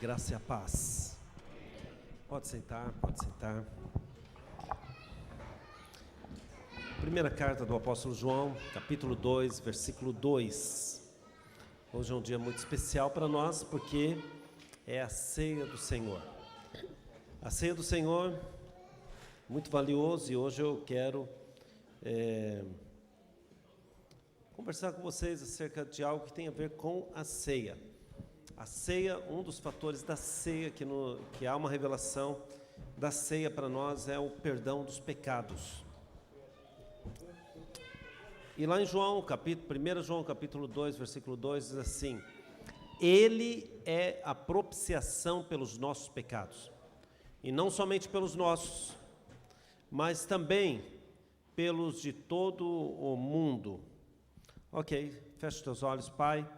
graça e a paz. Pode sentar, pode sentar. Primeira carta do apóstolo João, capítulo 2, versículo 2. Hoje é um dia muito especial para nós, porque é a ceia do Senhor. A ceia do Senhor, muito valioso, e hoje eu quero conversar com vocês acerca de algo que tem a ver com a ceia. A ceia, um dos fatores da ceia, que há uma revelação da ceia para nós, é o perdão dos pecados. E lá em João, 1 João capítulo 2, versículo 2, diz assim: Ele é a propiciação pelos nossos pecados, e não somente pelos nossos, mas também pelos de todo o mundo. Ok, fecha os teus olhos, Pai.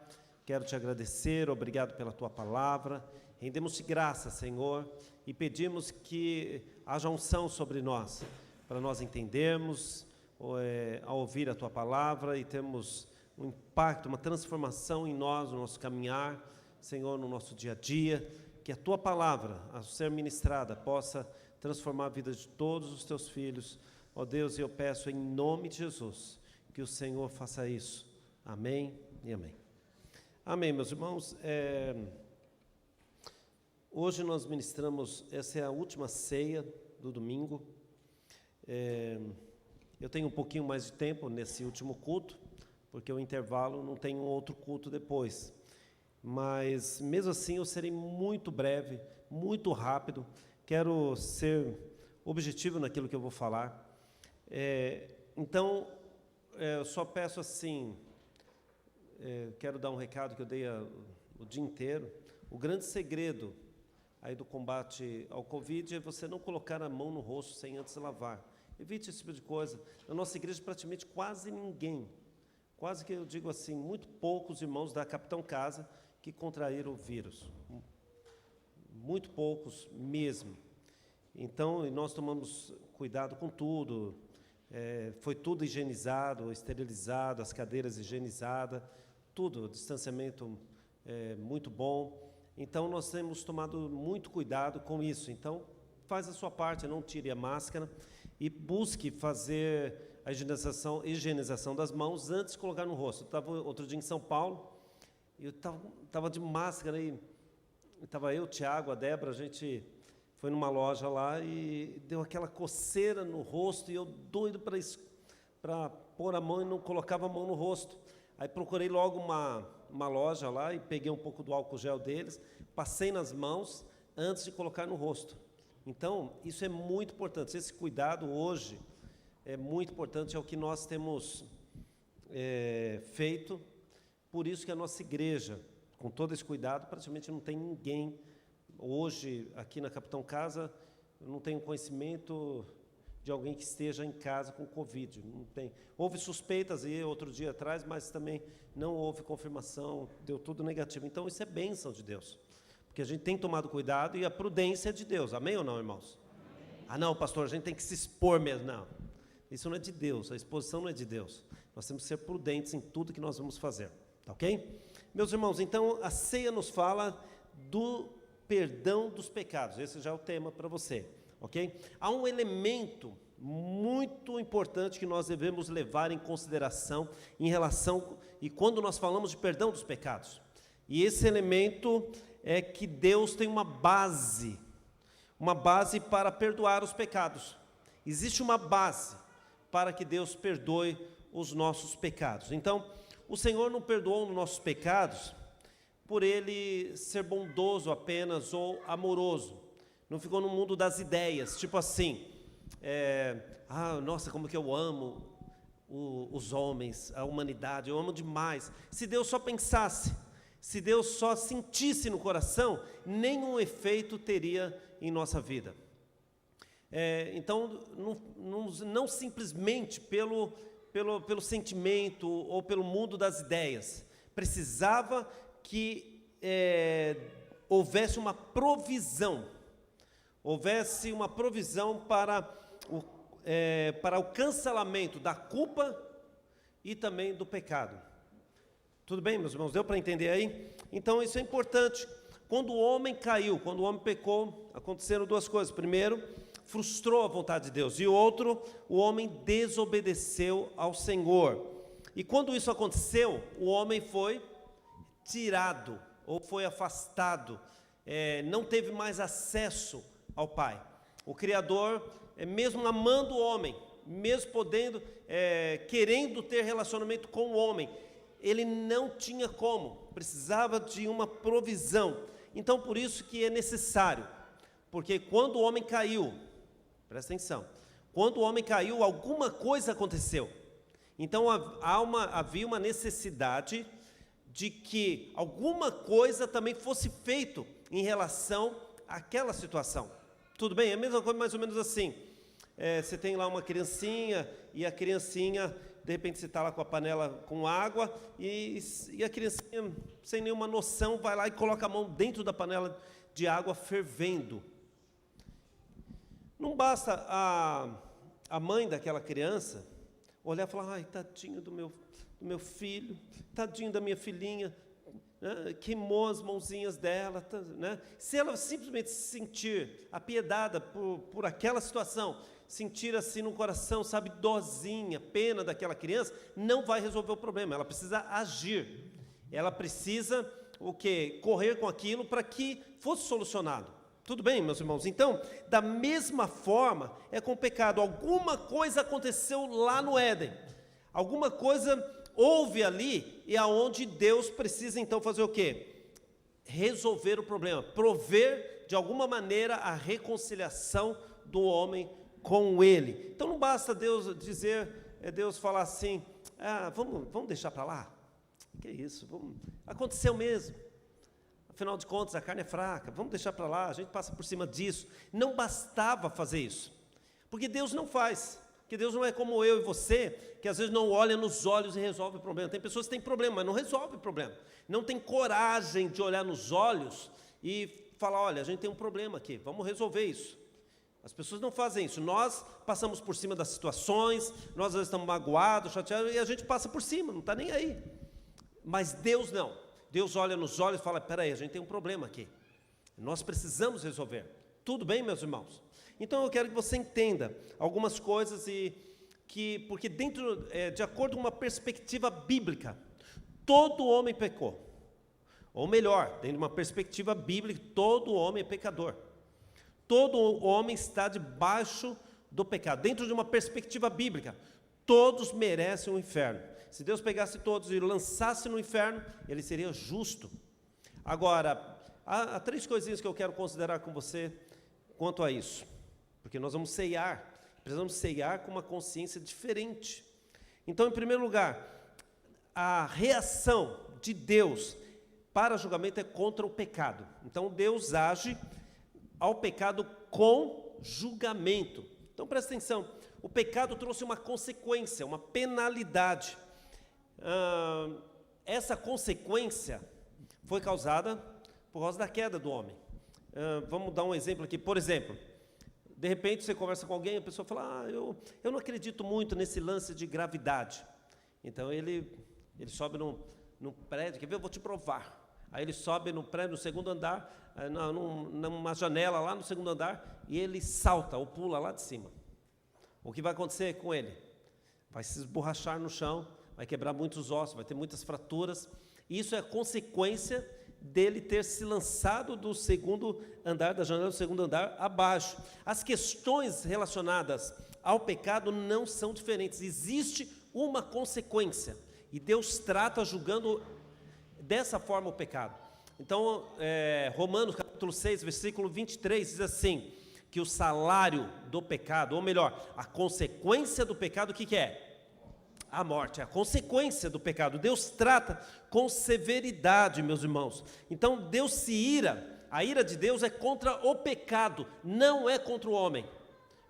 Quero te agradecer, obrigado pela tua palavra. Rendemos-te graça, Senhor, e pedimos que haja unção sobre nós, para nós entendermos, ao ouvir a tua palavra, e termos um impacto, uma transformação em nós, no nosso caminhar, Senhor, no nosso dia a dia, que a tua palavra, ao ser ministrada, possa transformar a vida de todos os teus filhos. Ó Deus, eu peço em nome de Jesus, que o Senhor faça isso. Amém e amém. Amém, meus irmãos. Hoje nós ministramos, essa é a última ceia do domingo. Eu tenho um pouquinho mais de tempo nesse último culto, porque o intervalo não tem um outro culto depois. Mas, mesmo assim, eu serei muito breve, muito rápido. Quero ser objetivo naquilo que eu vou falar. Então, eu só peço assim... quero dar um recado que eu dei o dia inteiro. O grande segredo aí do combate ao Covid é você não colocar a mão no rosto sem antes lavar. Evite esse tipo de coisa. Na nossa igreja, praticamente quase ninguém, quase que eu digo assim, muito poucos irmãos da Capitão Casa que contraíram o vírus. Muito poucos mesmo. Então, nós tomamos cuidado com tudo. Foi tudo higienizado, esterilizado, as cadeiras higienizadas, tudo, distanciamento muito bom. Então, nós temos tomado muito cuidado com isso. Então, faz a sua parte, não tire a máscara e busque fazer a higienização das mãos antes de colocar no rosto. Eu estava outro dia em São Paulo, e eu estava de máscara, e estava eu, o Tiago, a Débora, a gente foi numa loja lá e deu aquela coceira no rosto, e eu doido para pôr a mão e não colocava a mão no rosto. Aí procurei logo uma loja lá e peguei um pouco do álcool gel deles, passei nas mãos antes de colocar no rosto. Então, isso é muito importante. Esse cuidado hoje é muito importante, é o que nós temos feito. Por isso que a nossa igreja, com todo esse cuidado, praticamente não tem ninguém. Hoje, aqui na Capitão Casa, eu não tenho conhecimento de alguém que esteja em casa com Covid. Não tem. Houve suspeitas aí outro dia atrás, mas também não houve confirmação, deu tudo negativo. Então, isso é bênção de Deus, porque a gente tem tomado cuidado, e a prudência é de Deus. Amém ou não, irmãos? Amém. Ah, não, pastor, a gente tem que se expor mesmo. Não, isso não é de Deus, a exposição não é de Deus. Nós temos que ser prudentes em tudo que nós vamos fazer, tá ok? Meus irmãos, então, a ceia nos fala do perdão dos pecados. Esse já é o tema para você, ok? Há um elemento muito importante que nós devemos levar em consideração em relação, e quando nós falamos de perdão dos pecados, e esse elemento é que Deus tem uma base para perdoar os pecados. Existe uma base para que Deus perdoe os nossos pecados. Então, o Senhor não perdoou os nossos pecados por Ele ser bondoso apenas ou amoroso. Não ficou no mundo das ideias, tipo assim, nossa, como que eu amo os homens, a humanidade, eu amo demais. Se Deus só pensasse, se Deus só sentisse no coração, nenhum efeito teria em nossa vida. Então, não simplesmente pelo sentimento ou pelo mundo das ideias, precisava que houvesse uma provisão para o cancelamento da culpa e também do pecado. Tudo bem, meus irmãos? Deu para entender aí? Então, isso é importante. quando o homem caiu, quando o homem pecou, aconteceram duas coisas. Primeiro, frustrou a vontade de Deus. E outro, o homem desobedeceu ao Senhor. E quando isso aconteceu, o homem foi tirado, ou foi afastado, não teve mais acesso ao Pai. O Criador, mesmo amando o homem, mesmo podendo, querendo ter relacionamento com o homem, ele não tinha como, precisava de uma provisão. Então, por isso que é necessário, porque quando o homem caiu, presta atenção, quando o homem caiu, alguma coisa aconteceu. Então, havia uma necessidade de que alguma coisa também fosse feito em relação àquela situação. Tudo bem? É a mesma coisa mais ou menos assim. Você tem lá uma criancinha, e a criancinha, de repente você está lá com a panela com água, e a criancinha, sem nenhuma noção, vai lá e coloca a mão dentro da panela de água fervendo. Não basta a mãe daquela criança olhar e falar: ai, tadinho do meu filho, tadinho da minha filhinha, né? Queimou as mãozinhas dela, né? Se ela simplesmente se sentir apiedada por aquela situação, sentir assim no coração, sabe, dozinha, pena daquela criança, não vai resolver o problema. Ela precisa agir, ela precisa o quê? Correr com aquilo para que fosse solucionado. Tudo bem, meus irmãos? Então, da mesma forma, é com o pecado. Alguma coisa aconteceu lá no Éden, alguma coisa houve ali, e aonde Deus precisa então fazer o quê? Resolver o problema, prover de alguma maneira a reconciliação do homem com ele. Então não basta Deus dizer, Deus falar assim: vamos deixar para lá, que isso, aconteceu mesmo, afinal de contas a carne é fraca, vamos deixar para lá, a gente passa por cima disso. Não bastava fazer isso, porque Deus não faz, porque Deus não é como eu e você, que às vezes não olha nos olhos e resolve o problema. Tem pessoas que têm problema, mas não resolve o problema, não tem coragem de olhar nos olhos e falar: olha, a gente tem um problema aqui, vamos resolver isso. As pessoas não fazem isso. Nós passamos por cima das situações, nós às vezes estamos magoados, chateados, e a gente passa por cima, não está nem aí. Mas Deus não. Deus olha nos olhos e fala: peraí, a gente tem um problema aqui, nós precisamos resolver. Tudo bem, meus irmãos? Então eu quero que você entenda algumas coisas, porque dentro, de acordo com uma perspectiva bíblica, todo homem pecou. Ou melhor, dentro de uma perspectiva bíblica, todo homem é pecador. Todo homem está debaixo do pecado. Dentro de uma perspectiva bíblica, todos merecem o inferno. Se Deus pegasse todos e lançasse no inferno, Ele seria justo. Agora, há três coisinhas que eu quero considerar com você quanto a isso, porque nós vamos precisamos ceiar com uma consciência diferente. Então, em primeiro lugar, a reação de Deus para julgamento é contra o pecado. Então, Deus age ao pecado com julgamento. Então presta atenção, o pecado trouxe uma consequência, uma penalidade. Essa consequência foi causada por causa da queda do homem. Vamos dar um exemplo aqui. Por exemplo, de repente você conversa com alguém, a pessoa fala: eu não acredito muito nesse lance de gravidade. Então ele sobe num prédio, quer ver? Eu vou te provar. Aí ele sobe no prédio, no segundo andar, numa janela lá no segundo andar, e ele salta ou pula lá de cima. O que vai acontecer com ele? Vai se esborrachar no chão, vai quebrar muitos ossos, vai ter muitas fraturas. Isso é a consequência dele ter se lançado do segundo andar, da janela do segundo andar abaixo. As questões relacionadas ao pecado não são diferentes, existe uma consequência, e Deus trata julgando dessa forma o pecado. Então, Romanos capítulo 6, versículo 23, diz assim, que o salário do pecado, ou melhor, a consequência do pecado, o que é? A morte, é a consequência do pecado. Deus trata com severidade, meus irmãos. Então, Deus se ira, a ira de Deus é contra o pecado, não é contra o homem.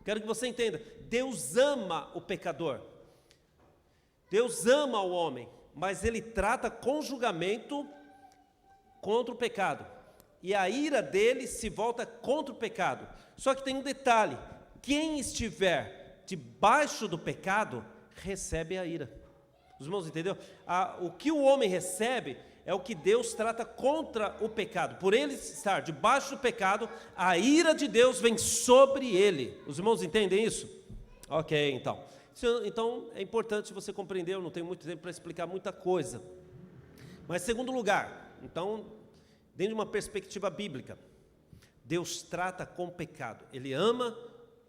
Quero que você entenda, Deus ama o pecador, Deus ama o homem, mas Ele trata com julgamento contra o pecado, e a ira dele se volta contra o pecado. Só que tem um detalhe: quem estiver debaixo do pecado, recebe a ira. Os irmãos entenderam? O que o homem recebe é o que Deus trata contra o pecado. Por ele estar debaixo do pecado, a ira de Deus vem sobre ele. Os irmãos entendem isso? Ok, então. Então é importante você compreender, eu não tenho muito tempo para explicar muita coisa. Mas segundo lugar, então, dentro de uma perspectiva bíblica, Deus trata com o pecado. Ele ama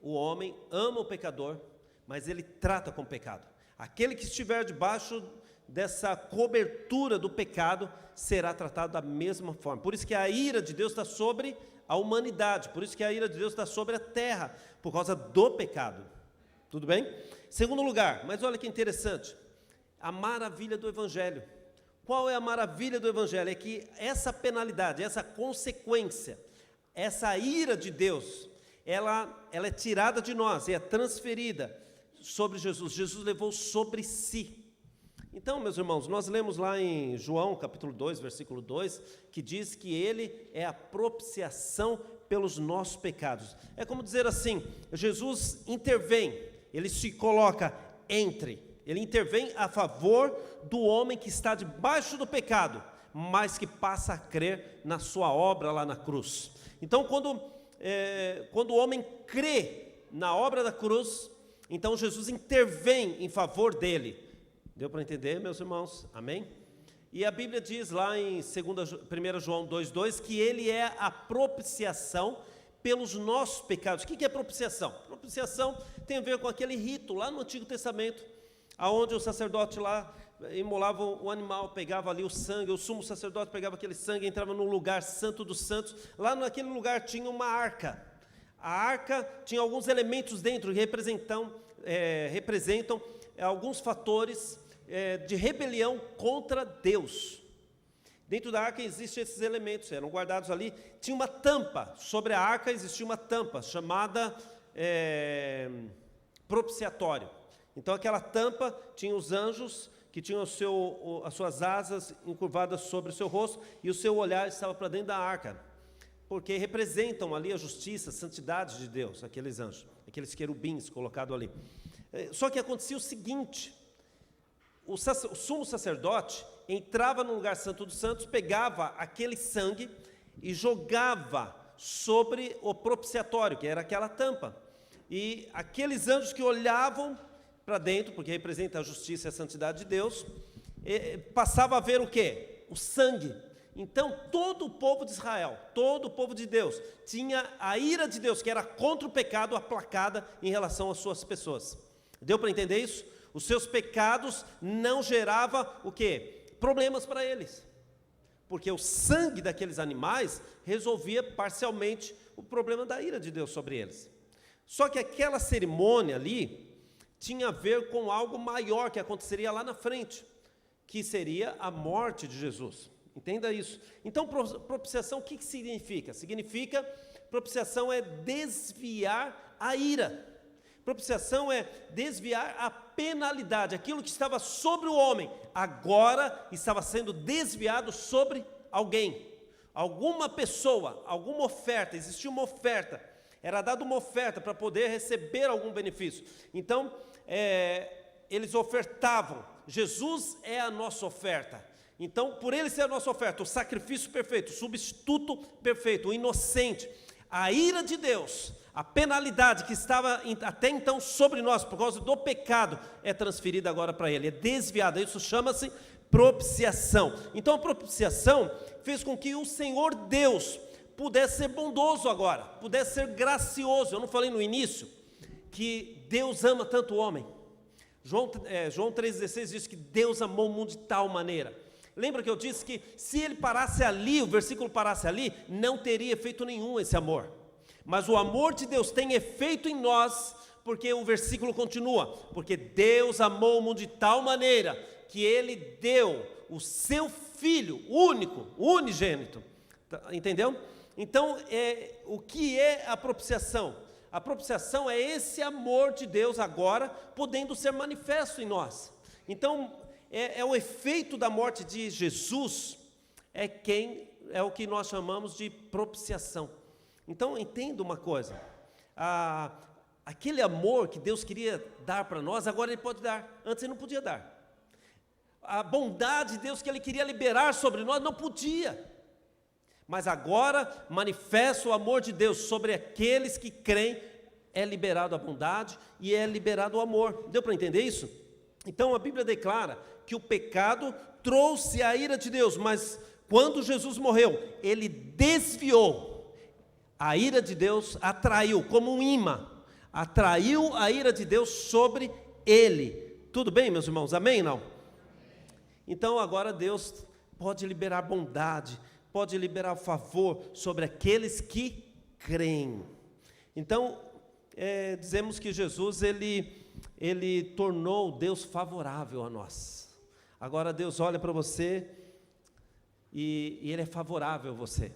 o homem, ama o pecador, mas ele trata com o pecado. Aquele que estiver debaixo dessa cobertura do pecado será tratado da mesma forma. Por isso que a ira de Deus está sobre a humanidade, por isso que a ira de Deus está sobre a terra, por causa do pecado. Tudo bem? Segundo lugar, mas olha que interessante, a maravilha do Evangelho. Qual é a maravilha do Evangelho? É que essa penalidade, essa consequência, essa ira de Deus, ela é tirada de nós e é transferida sobre Jesus. Jesus levou sobre si. Então, meus irmãos, nós lemos lá em João, capítulo 2, versículo 2, que diz que ele é a propiciação pelos nossos pecados. É como dizer assim, Jesus intervém, ele se coloca ele intervém a favor do homem que está debaixo do pecado, mas que passa a crer na sua obra lá na cruz. Então, quando o homem crê na obra da cruz, então Jesus intervém em favor dele. Deu para entender, meus irmãos? Amém? E a Bíblia diz lá em 1 João 2,2 que ele é a propiciação pelos nossos pecados. O que é propiciação? Propiciação tem a ver com aquele rito lá no Antigo Testamento, aonde o sacerdote lá imolava o animal, pegava ali o sangue, o sumo sacerdote pegava aquele sangue, entrava no lugar santo dos santos. Lá naquele lugar tinha uma arca. A arca tinha alguns elementos dentro que representam alguns fatores de rebelião contra Deus. Dentro da arca existem esses elementos, eram guardados ali. Tinha uma tampa, sobre a arca existia uma tampa chamada propiciatório. Então aquela tampa tinha os anjos que tinham as suas asas encurvadas sobre o seu rosto, e o seu olhar estava para dentro da arca, porque representam ali a justiça, a santidade de Deus, aqueles anjos, aqueles querubins colocados ali. Só que acontecia o seguinte, o sumo sacerdote entrava no lugar santo dos santos, pegava aquele sangue e jogava sobre o propiciatório, que era aquela tampa, e aqueles anjos que olhavam para dentro, porque representa a justiça e a santidade de Deus, passava a ver o quê? O sangue. Então todo o povo de Israel, todo o povo de Deus, tinha a ira de Deus, que era contra o pecado, aplacada em relação às suas pessoas. Deu para entender isso? Os seus pecados não geravam o quê? Problemas para eles, porque o sangue daqueles animais resolvia parcialmente o problema da ira de Deus sobre eles. Só que aquela cerimônia ali tinha a ver com algo maior que aconteceria lá na frente, que seria a morte de Jesus. Entenda isso. Então, propiciação, o que significa? Propiciação é desviar a ira. Propiciação é desviar a penalidade. Aquilo que estava sobre o homem, agora estava sendo desviado sobre alguém. Alguma pessoa, alguma oferta, existia uma oferta. Era dada uma oferta para poder receber algum benefício. Então, eles ofertavam. Jesus é a nossa oferta. Então, por ele ser a nossa oferta, o sacrifício perfeito, o substituto perfeito, o inocente, a ira de Deus, a penalidade que estava até então sobre nós, por causa do pecado, é transferida agora para ele, é desviada. Isso chama-se propiciação. Então, a propiciação fez com que o Senhor Deus pudesse ser bondoso agora, pudesse ser gracioso. Eu não falei no início que Deus ama tanto o homem. João 3,16 diz que Deus amou o mundo de tal maneira. Lembra que eu disse que se ele parasse ali, o versículo parasse ali, não teria efeito nenhum esse amor. Mas o amor de Deus tem efeito em nós, porque o versículo continua, porque Deus amou o mundo de tal maneira que ele deu o seu Filho único, unigênito. Entendeu? Então, o que é a propiciação? A propiciação é esse amor de Deus agora podendo ser manifesto em nós. Então, o efeito da morte de Jesus é o que nós chamamos de propiciação. Então, entenda uma coisa, aquele amor que Deus queria dar para nós, agora Ele pode dar, antes Ele não podia dar. a bondade de Deus que Ele queria liberar sobre nós, não podia. Mas agora, manifesta o amor de Deus sobre aqueles que creem, é liberado a bondade e é liberado o amor. Deu para entender isso? Então a Bíblia declara que o pecado trouxe a ira de Deus, mas quando Jesus morreu, Ele desviou. A ira de Deus atraiu, como um imã, atraiu a ira de Deus sobre Ele. Tudo bem, meus irmãos? Amém? Não? Então agora Deus pode liberar bondade, pode liberar favor sobre aqueles que creem. Então, dizemos que Jesus, ele tornou Deus favorável a nós. Agora Deus olha para você e Ele é favorável a você.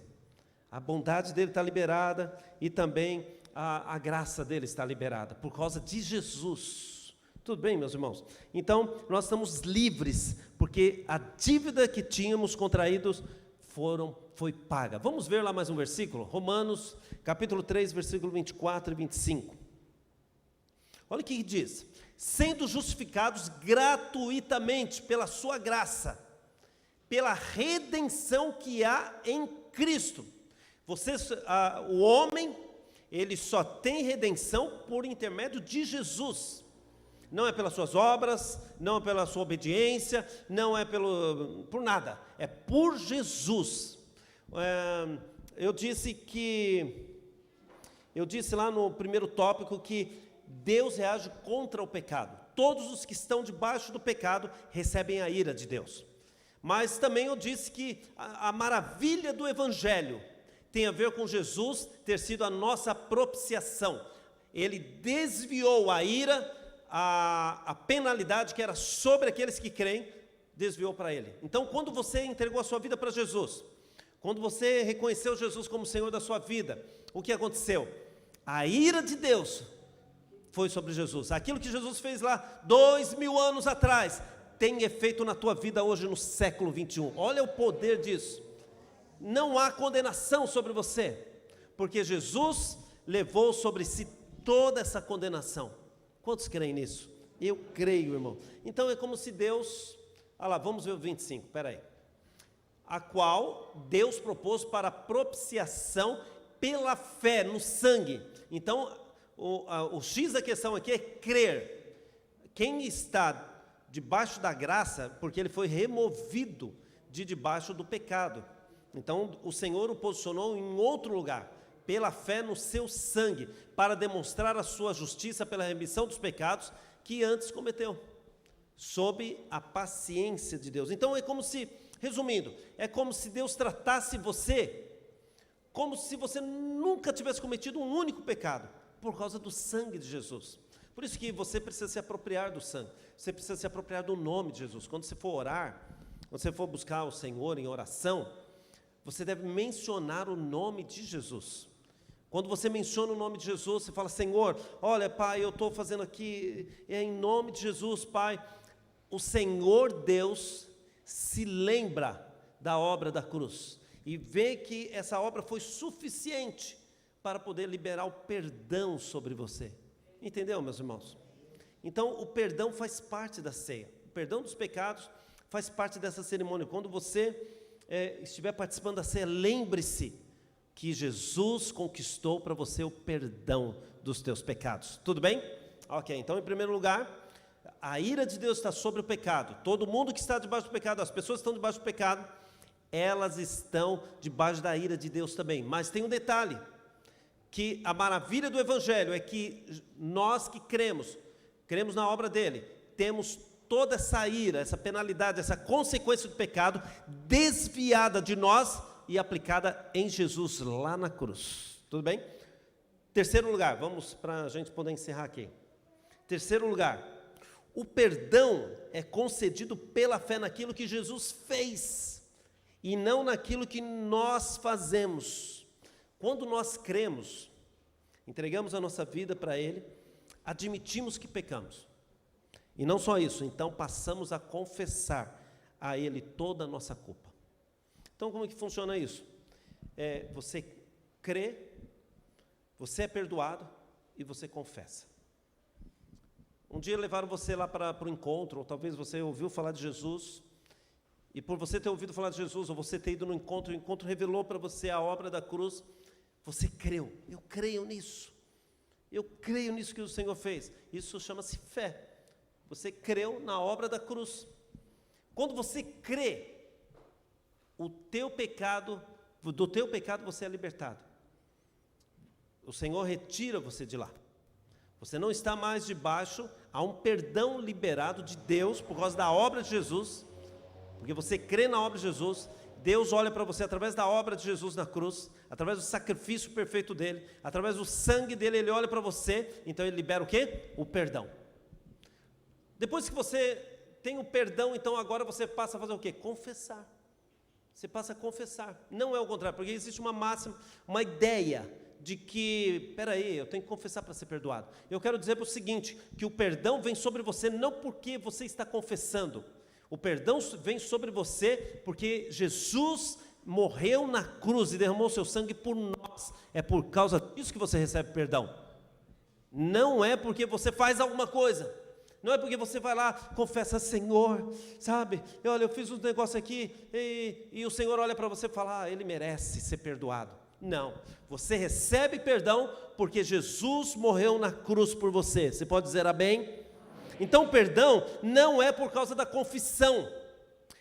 A bondade dEle está liberada e também a graça dEle está liberada, por causa de Jesus. Tudo bem, meus irmãos? Então, nós estamos livres, porque a dívida que tínhamos contraídos foi paga. Vamos ver lá mais um versículo? Romanos, capítulo 3, versículo 24 e 25. Olha o que diz: sendo justificados gratuitamente pela sua graça, pela redenção que há em Cristo. O homem, ele só tem redenção por intermédio de Jesus. Não é pelas suas obras, não é pela sua obediência, não é por nada, é por Jesus. Eu disse lá no primeiro tópico que Deus reage contra o pecado. Todos os que estão debaixo do pecado recebem a ira de Deus. Mas também eu disse que a maravilha do Evangelho tem a ver com Jesus ter sido a nossa propiciação. Ele desviou a ira, a penalidade que era sobre aqueles que creem, desviou para Ele. Então, quando você entregou a sua vida para Jesus, quando você reconheceu Jesus como Senhor da sua vida, o que aconteceu? A ira de Deus foi sobre Jesus. Aquilo que Jesus fez lá 2000 anos atrás, tem efeito na tua vida hoje no século 21. Olha o poder disso. Não há condenação sobre você, porque Jesus levou sobre si toda essa condenação. Quantos creem nisso? Eu creio, irmão. Então é como se Deus, vamos ver o 25, espera aí. A qual Deus propôs para propiciação pela fé no sangue. Então, o X da questão aqui é crer. Quem está debaixo da graça, porque ele foi removido de debaixo do pecado. Então, o Senhor o posicionou em outro lugar, pela fé no seu sangue, para demonstrar a sua justiça pela remissão dos pecados que antes cometeu, sob a paciência de Deus. Então, é como se, resumindo, é como se Deus tratasse você como se você nunca tivesse cometido um único pecado, por causa do sangue de Jesus. Por isso que você precisa se apropriar do sangue, você precisa se apropriar do nome de Jesus. Quando você for orar, quando você for buscar o Senhor em oração, você deve mencionar o nome de Jesus. Quando você menciona o nome de Jesus, você fala: Senhor, olha, Pai, eu estou fazendo aqui, em nome de Jesus, Pai. O Senhor Deus se lembra da obra da cruz e vê que essa obra foi suficiente para poder liberar o perdão sobre você. Entendeu, meus irmãos? Então, o perdão faz parte da ceia. O perdão dos pecados faz parte dessa cerimônia. Quando você estiver participando da ceia, lembre-se que Jesus conquistou para você o perdão dos teus pecados. Tudo bem? Ok, então em primeiro lugar, a ira de Deus está sobre o pecado. Todo mundo que está debaixo do pecado, as pessoas que estão debaixo do pecado, elas estão debaixo da ira de Deus também. Mas tem um detalhe, que a maravilha do Evangelho é que nós que cremos na obra dele, temos toda essa ira, essa penalidade, essa consequência do pecado desviada de nós e aplicada em Jesus lá na cruz. Tudo bem? Terceiro lugar, vamos para a gente poder encerrar aqui. Terceiro lugar, o perdão é concedido pela fé naquilo que Jesus fez e não naquilo que nós fazemos. Quando nós cremos, entregamos a nossa vida para Ele, admitimos que pecamos. E não só isso, então passamos a confessar a Ele toda a nossa culpa. Então, como é que funciona isso? Você crê, você é perdoado e você confessa. Um dia levaram você lá para o encontro, ou talvez você ouviu falar de Jesus, e por você ter ouvido falar de Jesus, ou você ter ido no encontro, o encontro revelou para você a obra da cruz, você creu. Eu creio nisso. Eu creio nisso que o Senhor fez. Isso chama-se fé. Você creu na obra da cruz. Quando você crê, do teu pecado você é libertado. O Senhor retira você de lá. Você não está mais debaixo, há um perdão liberado de Deus por causa da obra de Jesus, porque você crê na obra de Jesus. Deus olha para você através da obra de Jesus na cruz, através do sacrifício perfeito dele, através do sangue dele, ele olha para você, então ele libera o quê? O perdão. Depois que você tem o perdão, então agora você passa a fazer o quê? Confessar. Você passa a confessar. Não é o contrário, porque existe uma máxima, uma ideia de que, peraí, eu tenho que confessar para ser perdoado. Eu quero dizer para o seguinte, que o perdão vem sobre você não porque você está confessando. O perdão vem sobre você porque Jesus morreu na cruz e derramou seu sangue por nós. É por causa disso que você recebe perdão. Não é porque você faz alguma coisa. Não é porque você vai lá, confessa, Senhor, sabe, olha, eu fiz um negócio aqui, e o Senhor olha para você e fala, ele merece ser perdoado. Não, você recebe perdão porque Jesus morreu na cruz por você. Você pode dizer amém? Então o perdão não é por causa da confissão,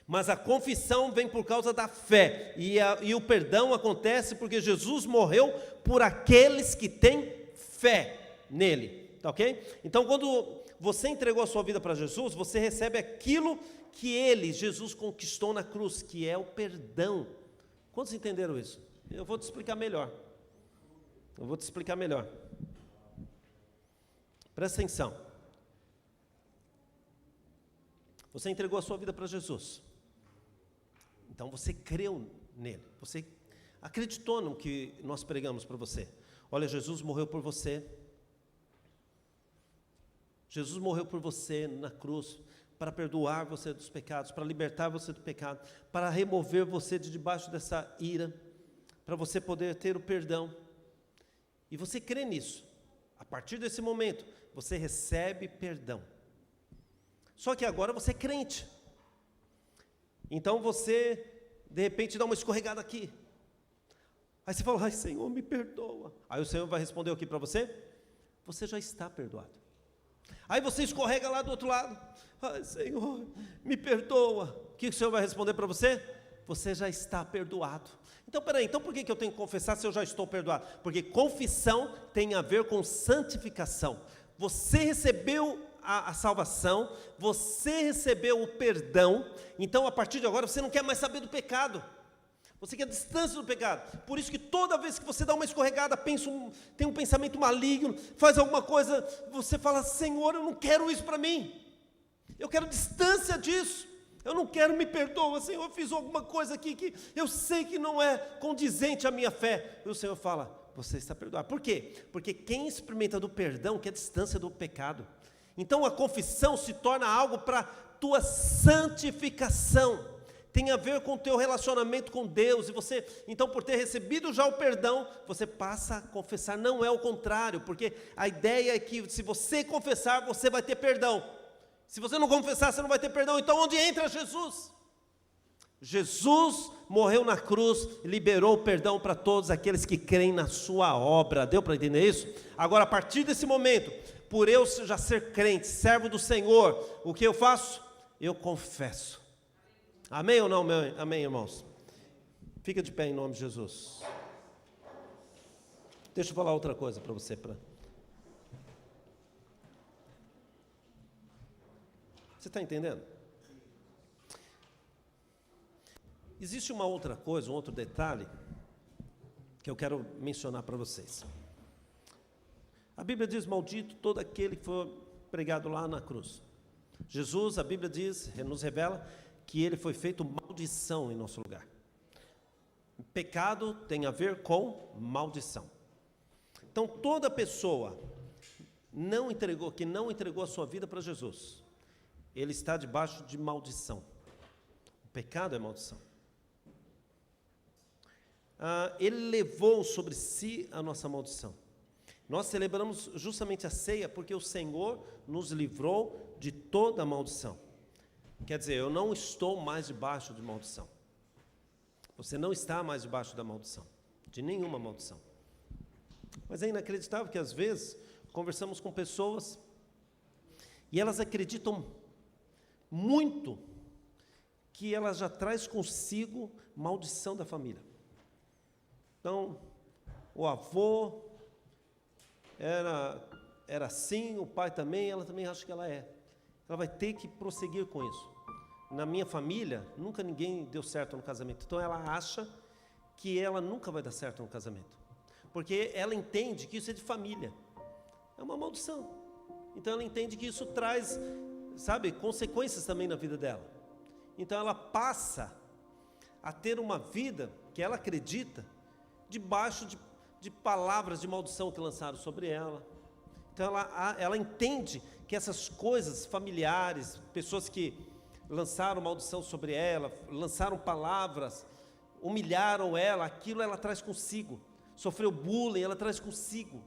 mas a confissão vem por causa da fé, e o perdão acontece porque Jesus morreu por aqueles que têm fé nele, tá ok? Então quando você entregou a sua vida para Jesus, você recebe aquilo que Jesus conquistou na cruz, que é o perdão. Quantos entenderam isso? Eu vou te explicar melhor. Presta atenção. Você entregou a sua vida para Jesus. Então você creu nele. Você acreditou no que nós pregamos para você. Olha, Jesus morreu por você. Jesus morreu por você na cruz, para perdoar você dos pecados, para libertar você do pecado, para remover você de debaixo dessa ira, para você poder ter o perdão. E você crê nisso. A partir desse momento, você recebe perdão. Só que agora você é crente. Então você, de repente, dá uma escorregada aqui. Aí você fala, ai Senhor, me perdoa. Aí o Senhor vai responder o que para você? Você já está perdoado. Aí você escorrega lá do outro lado. Ai Senhor, me perdoa. O que o Senhor vai responder para você? Você já está perdoado. Então peraí, então por que eu tenho que confessar se eu já estou perdoado? Porque confissão tem a ver com santificação. Você recebeu a salvação, você recebeu o perdão, então a partir de agora você não quer mais saber do pecado. Você quer distância do pecado. Por isso que toda vez que você dá uma escorregada, tem um pensamento maligno, faz alguma coisa, você fala, Senhor, eu não quero isso para mim. Eu quero distância disso. Eu não quero, me perdoa, Senhor, eu fiz alguma coisa aqui que eu sei que não é condizente à minha fé. E o Senhor fala, você está perdoado. Por quê? Porque quem experimenta do perdão quer distância do pecado. Então a confissão se torna algo para tua santificação. Tem a ver com o teu relacionamento com Deus, e você, então por ter recebido já o perdão, você passa a confessar, não é o contrário, porque a ideia é que se você confessar, você vai ter perdão. Se você não confessar, você não vai ter perdão. Então onde entra Jesus? Jesus morreu na cruz e liberou o perdão para todos aqueles que creem na sua obra. Deu para entender isso? Agora, a partir desse momento, por eu já ser crente, servo do Senhor, o que eu faço? Eu confesso. Amém ou não? Amém, irmãos? Fica de pé em nome de Jesus. Deixa eu falar outra coisa para você. Você está entendendo? Existe uma outra coisa, um outro detalhe, que eu quero mencionar para vocês. A Bíblia diz, maldito todo aquele que for pregado lá na cruz. Jesus, a Bíblia diz, nos revela, que ele foi feito maldição em nosso lugar. Pecado tem a ver com maldição. Então toda pessoa que não entregou a sua vida para Jesus, ele está debaixo de maldição. O pecado é maldição. Ele levou sobre si a nossa maldição. Nós celebramos justamente a ceia porque o Senhor nos livrou de toda maldição. Quer dizer, eu não estou mais debaixo de maldição. Você não está mais debaixo da maldição, de nenhuma maldição. Mas é inacreditável que às vezes conversamos com pessoas e elas acreditam muito que ela já traz consigo maldição da família. Então, o avô era assim, o pai também, ela também acha que ela é. Ela vai ter que prosseguir com isso. Na minha família, nunca ninguém deu certo no casamento. Então, ela acha que ela nunca vai dar certo no casamento. Porque ela entende que isso é de família. É uma maldição. Então, ela entende que isso traz, consequências também na vida dela. Então, ela passa a ter uma vida que ela acredita debaixo de palavras de maldição que lançaram sobre ela. Então, ela entende que essas coisas familiares, pessoas que lançaram maldição sobre ela, lançaram palavras, humilharam ela, aquilo ela traz consigo. Sofreu bullying, ela traz consigo.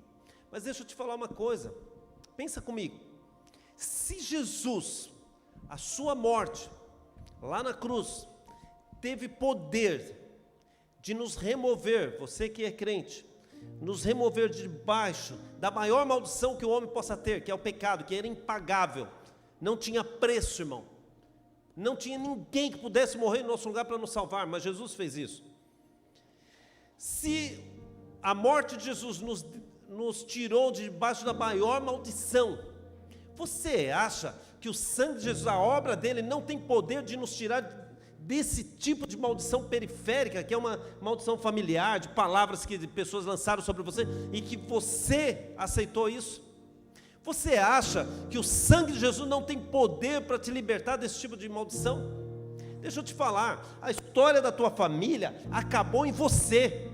Mas deixa eu te falar uma coisa, pensa comigo. Se Jesus, a sua morte, lá na cruz, teve poder de nos remover, você que é crente, nos remover debaixo da maior maldição que o homem possa ter, que é o pecado, que era impagável, não tinha preço, irmão. Não tinha ninguém que pudesse morrer em nosso lugar para nos salvar, mas Jesus fez isso. Se a morte de Jesus nos tirou debaixo da maior maldição, você acha que o sangue de Jesus, a obra dele, não tem poder de nos tirar desse tipo de maldição periférica, que é uma maldição familiar, de palavras que pessoas lançaram sobre você, e que você aceitou isso? Você acha que o sangue de Jesus não tem poder para te libertar desse tipo de maldição? Deixa eu te falar, a história da tua família acabou em você.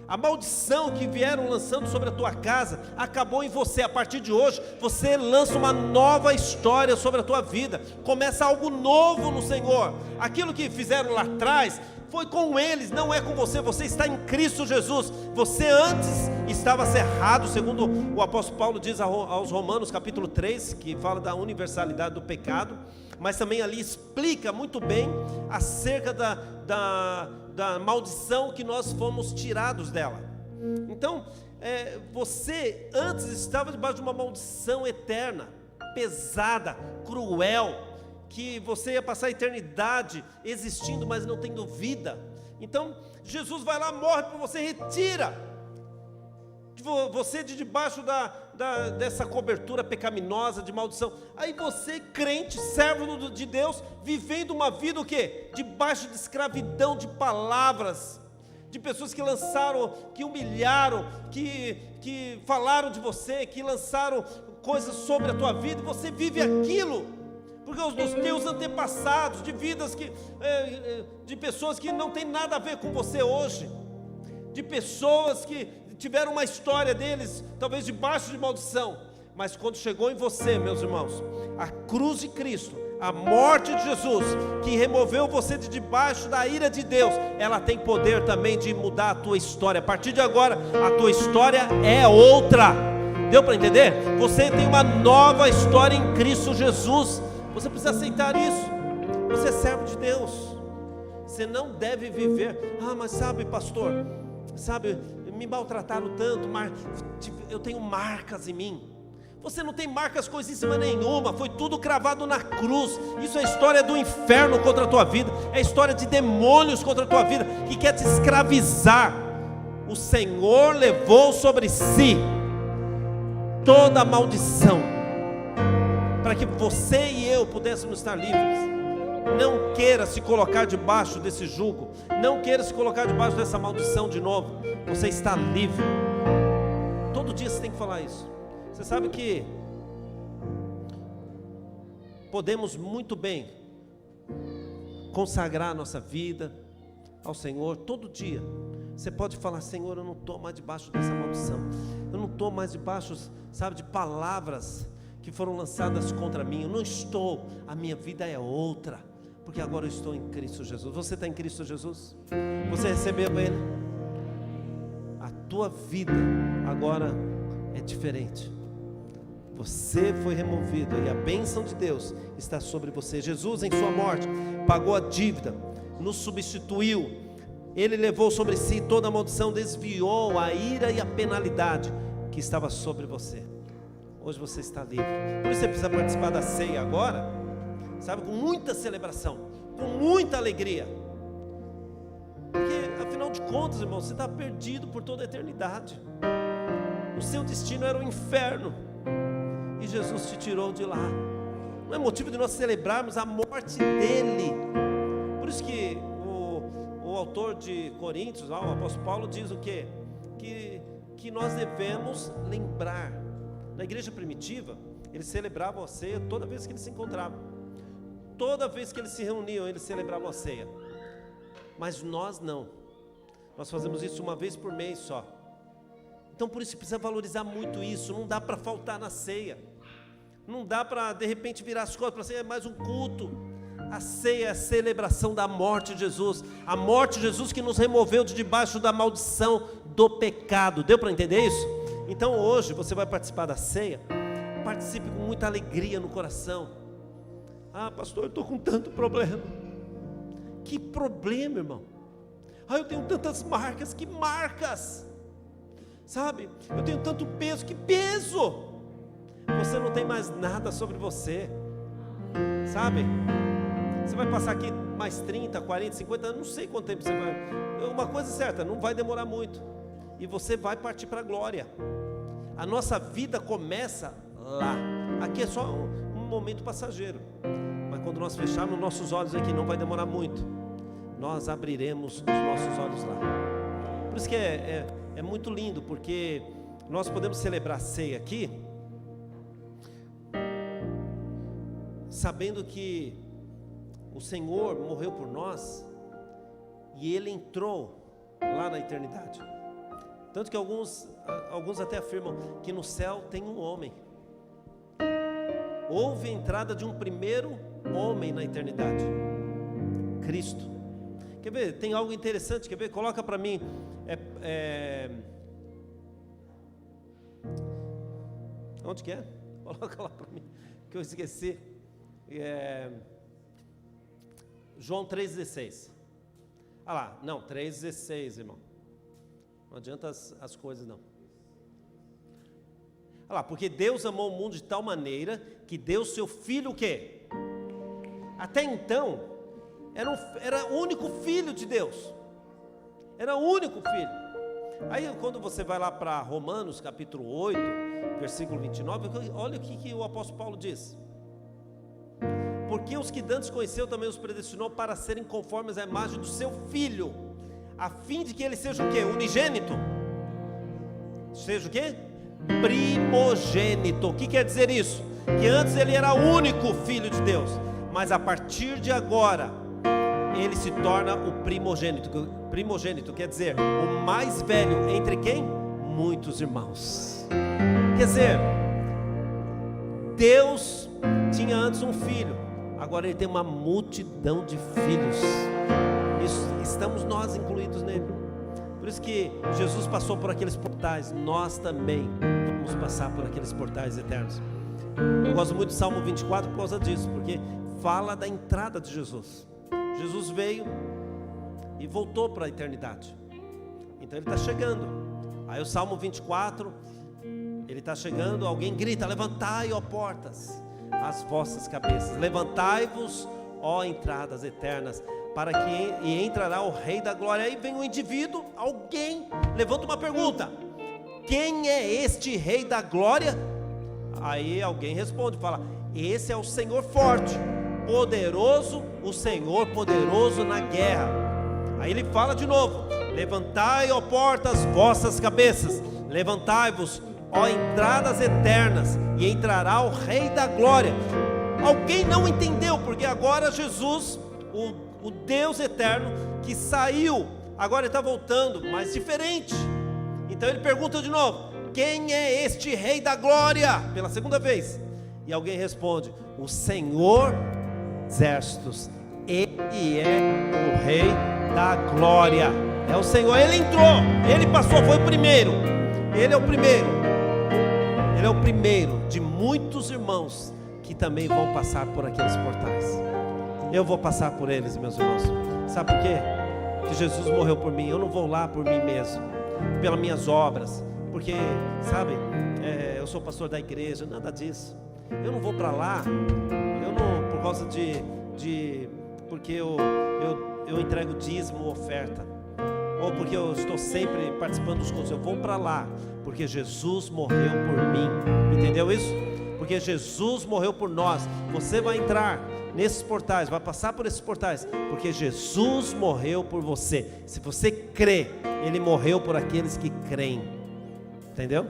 A maldição que vieram lançando sobre a tua casa acabou em você. A partir de hoje, você lança uma nova história sobre a tua vida. Começa algo novo no Senhor. Aquilo que fizeram lá atrás foi com eles, não é com você. Você está em Cristo Jesus. Você antes estava cerrado, segundo o apóstolo Paulo diz aos Romanos capítulo 3, que fala da universalidade do pecado, mas também ali explica muito bem acerca da maldição que nós fomos tirados dela. Então, você antes estava debaixo de uma maldição eterna, pesada, cruel, que você ia passar a eternidade existindo, mas não tendo vida. Então, Jesus vai lá, morre por você, retira você de debaixo dessa cobertura pecaminosa, de maldição. Aí você, crente, servo de Deus, vivendo uma vida o quê? Debaixo de escravidão de palavras, de pessoas que lançaram, que humilharam, que falaram de você, que lançaram coisas sobre a tua vida, e você vive aquilo, porque os teus antepassados, de vidas de pessoas que não tem nada a ver com você hoje, de pessoas que tiveram uma história deles, talvez debaixo de maldição, mas quando chegou em você, meus irmãos, a cruz de Cristo, a morte de Jesus, que removeu você de debaixo da ira de Deus, ela tem poder também de mudar a tua história. A partir de agora, a tua história é outra. Deu para entender? Você tem uma nova história em Cristo Jesus. Você precisa aceitar isso. Você é servo de Deus. Você não deve viver, mas sabe, pastor, me maltrataram tanto, mas eu tenho marcas em mim. Você não tem marcas coisíssima nenhuma, foi tudo cravado na cruz. Isso é história do inferno contra a tua vida, é história de demônios contra a tua vida, que quer te escravizar. O Senhor levou sobre si toda a maldição, para que você e eu pudéssemos estar livres. Não queira se colocar debaixo desse jugo, não queira se colocar debaixo dessa maldição de novo. Você está livre. Todo dia você tem que falar isso. Você sabe que podemos muito bem consagrar a nossa vida ao Senhor todo dia. Você pode falar: Senhor, eu não estou mais debaixo dessa maldição, eu não estou mais debaixo, de palavras que foram lançadas contra mim. Eu não estou, a minha vida é outra, porque agora eu estou em Cristo Jesus. Você está em Cristo Jesus? Você recebeu Ele? A tua vida agora é diferente. Você foi removido e a bênção de Deus está sobre você. Jesus, em sua morte, pagou a dívida, nos substituiu. Ele levou sobre si toda a maldição, desviou a ira e a penalidade que estava sobre você. Hoje você está livre. Por isso você precisa participar da ceia agora, sabe, com muita celebração, com muita alegria. Porque afinal de contas, irmão, você está perdido por toda a eternidade. O seu destino era o inferno e Jesus te tirou de lá. Não é motivo de nós celebrarmos a morte dele. Por isso que o autor de Coríntios, o apóstolo Paulo, diz o quê? Que nós devemos lembrar. Na igreja primitiva, eles celebravam a ceia toda vez que eles se encontravam. Toda vez que eles se reuniam, eles celebravam a ceia. Mas nós não. Nós fazemos isso uma vez por mês só. Então por isso precisa valorizar muito isso. Não dá para faltar na ceia. Não dá para de repente virar as costas para a ceia, é mais um culto. A ceia é a celebração da morte de Jesus. A morte de Jesus que nos removeu de debaixo da maldição do pecado. Deu para entender isso? Então hoje você vai participar da ceia. Participe com muita alegria no coração. Ah, pastor, eu estou com tanto problema. Que problema, irmão? Ah, eu tenho tantas marcas. Que marcas? Sabe, eu tenho tanto peso. Que peso? Você não tem mais nada sobre você. Sabe? Você vai passar aqui mais 30, 40, 50 anos, não sei quanto tempo você vai. Uma coisa é certa, não vai demorar muito. E você vai partir para a glória. A nossa vida começa lá. Aqui é só um momento passageiro. Mas quando nós fecharmos nossos olhos aqui, não vai demorar muito. Nós abriremos os nossos olhos lá. Por isso que é muito lindo, porque nós podemos celebrar a ceia aqui, sabendo que o Senhor morreu por nós e Ele entrou lá na eternidade. Tanto que alguns até afirmam que no céu tem um homem. Houve a entrada de um primeiro homem na eternidade, Cristo. Quer ver? Tem algo interessante, quer ver? Coloca para mim onde que é? Coloca lá para mim, que eu esqueci. João 3,16. Ah lá, não, 3,16, irmão. Não adianta as coisas não. Olha lá, porque Deus amou o mundo de tal maneira que deu seu filho o quê? Até então era o único filho de Deus. Era o único filho. Aí quando você vai lá para Romanos capítulo 8, versículo 29, olha o que o apóstolo Paulo diz. Porque os que dantes conheceu também os predestinou para serem conformes à imagem do seu filho, a fim de que ele seja o quê? Unigênito. Seja o quê? Primogênito. O que quer dizer isso? Que antes ele era o único filho de Deus, mas a partir de agora ele se torna o primogênito. Primogênito quer dizer o mais velho entre quem? Muitos irmãos. Quer dizer, Deus tinha antes um filho, agora ele tem uma multidão de filhos. Estamos nós incluídos nele. Por isso que Jesus passou por aqueles portais, nós também vamos passar por aqueles portais eternos. Eu gosto muito do Salmo 24 por causa disso, porque fala da entrada de Jesus. Jesus veio e voltou para a eternidade. Então ele está chegando. Aí o Salmo 24, ele está chegando, alguém grita: levantai, ó portas, as vossas cabeças, levantai-vos, ó entradas eternas, para que entrará o Rei da Glória. Aí vem um indivíduo, alguém levanta uma pergunta: quem é este Rei da Glória? Aí alguém responde, fala: esse é o Senhor forte, poderoso, o Senhor poderoso na guerra. Aí ele fala de novo: levantai, ó portas, vossas cabeças, levantai-vos, ó entradas eternas, e entrará o Rei da Glória. Alguém não entendeu, porque agora Jesus, o Deus eterno que saiu, agora ele está voltando, mas diferente. Então ele pergunta de novo: quem é este Rei da Glória? Pela segunda vez. E alguém responde: o Senhor Exércitos, Ele é o Rei da Glória. É o Senhor, Ele entrou, Ele passou, foi o primeiro. Ele é o primeiro. Ele é o primeiro de muitos irmãos que também vão passar por aqueles portais. Eu vou passar por eles, meus irmãos. Sabe por quê? Que Jesus morreu por mim. Eu não vou lá por mim mesmo, pelas minhas obras, porque, sabe, eu sou pastor da igreja, nada disso. Eu não vou para lá, eu não, por causa porque eu entrego dízimo ou oferta, ou porque eu estou sempre participando dos cultos. Eu vou para lá porque Jesus morreu por mim. Entendeu isso? Porque Jesus morreu por nós. Você vai entrar nesses portais, vai passar por esses portais, porque Jesus morreu por você. Se você crê, Ele morreu por aqueles que creem. Entendeu?